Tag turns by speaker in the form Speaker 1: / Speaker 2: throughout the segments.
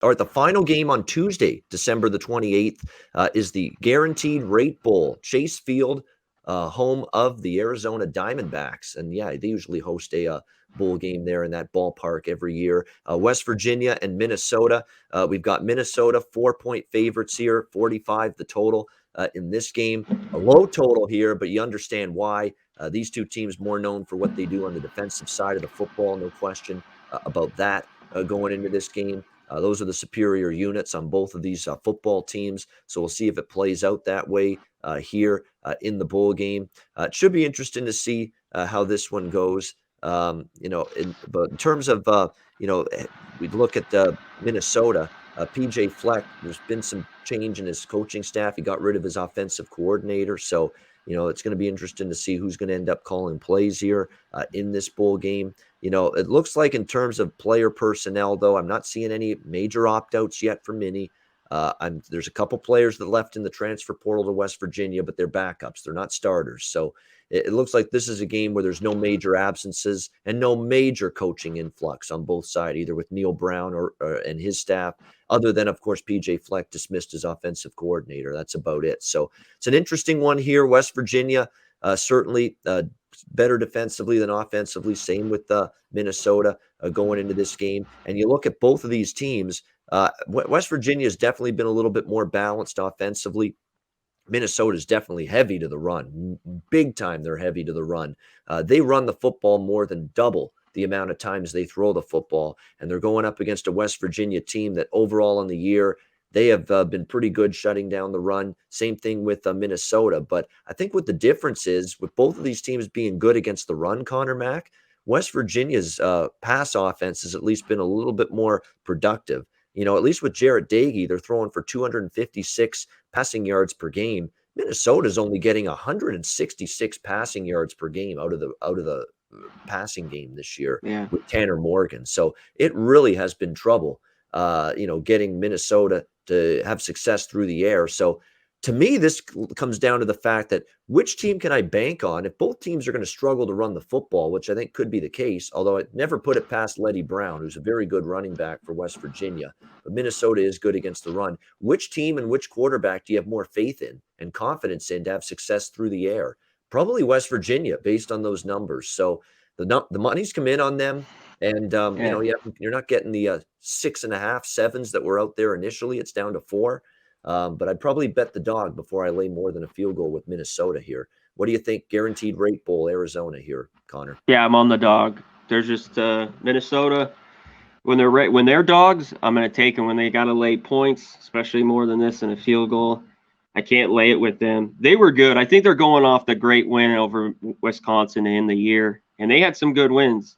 Speaker 1: All right, the final game on Tuesday, December the 28th, is the Guaranteed Rate Bowl. Chase Field, home of the Arizona Diamondbacks. And yeah, they usually host a bowl game there in that ballpark every year. West Virginia and Minnesota. We've got Minnesota 4-point favorites here, 45 the total in this game. A low total here, but you understand why. These two teams more known for what they do on the defensive side of the football, no question about that going into this game. Those are the superior units on both of these football teams. So we'll see if it plays out that way here in the bowl game. It should be interesting to see how this one goes. But in terms of, we look at Minnesota, PJ Fleck, there's been some change in his coaching staff. He got rid of his offensive coordinator. So, it's going to be interesting to see who's going to end up calling plays here in this bowl game. It looks like in terms of player personnel, though, I'm not seeing any major opt-outs yet for Minnie. There's a couple players that left in the transfer portal to West Virginia, but they're backups. They're not starters. So it looks like this is a game where there's no major absences and no major coaching influx on both sides, either with Neil Brown or and his staff, other than, of course, PJ Fleck dismissed his offensive coordinator. That's about it. So it's an interesting one here. West Virginia, certainly better defensively than offensively. Same with Minnesota going into this game. And you look at both of these teams, West Virginia has definitely been a little bit more balanced offensively. Minnesota is definitely heavy to the run. Big time they're heavy to the run. They run the football more than double the amount of times they throw the football. And they're going up against a West Virginia team that overall in the year, they have been pretty good shutting down the run. Same thing with Minnesota. But I think what the difference is, with both of these teams being good against the run, Conor Mack, West Virginia's pass offense has at least been a little bit more productive. At least with Jarrett Doege, they're throwing for 256 passing yards per game. Minnesota's only getting 166 passing yards per game out of the passing game this year with Tanner Morgan. So it really has been trouble, getting Minnesota to have success through the air. So to me, this comes down to the fact that which team can I bank on? If both teams are going to struggle to run the football, which I think could be the case, although I never put it past Letty Brown, who's a very good running back for West Virginia, but Minnesota is good against the run. Which team and which quarterback do you have more faith in and confidence in to have success through the air? Probably West Virginia, based on those numbers. So the money's come in on them. And, you're not getting the 6.5, 7s that were out there initially. It's down to 4. But I'd probably bet the dog before I lay more than a field goal with Minnesota here. What do you think? Guaranteed Rate Bowl, Arizona here, Conor.
Speaker 2: Yeah, I'm on the dog. There's just Minnesota. When they're dogs, I'm going to take them when they got to lay points, especially more than this in a field goal. I can't lay it with them. They were good. I think they're going off the great win over Wisconsin in the year, and they had some good wins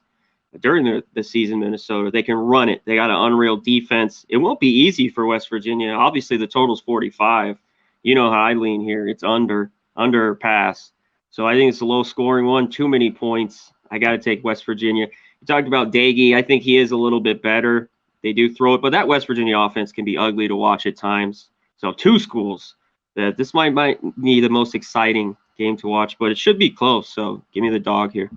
Speaker 2: during the season. Minnesota, they can run it. They got an unreal defense. It won't be easy for West Virginia. Obviously, the total's 45. You know how I lean here. It's under pass. So I think it's a low-scoring one. Too many points. I got to take West Virginia. You talked about Doege. I think he is a little bit better. They do throw it, but that West Virginia offense can be ugly to watch at times. So two schools. This might be the most exciting game to watch, but it should be close. So give me the dog here.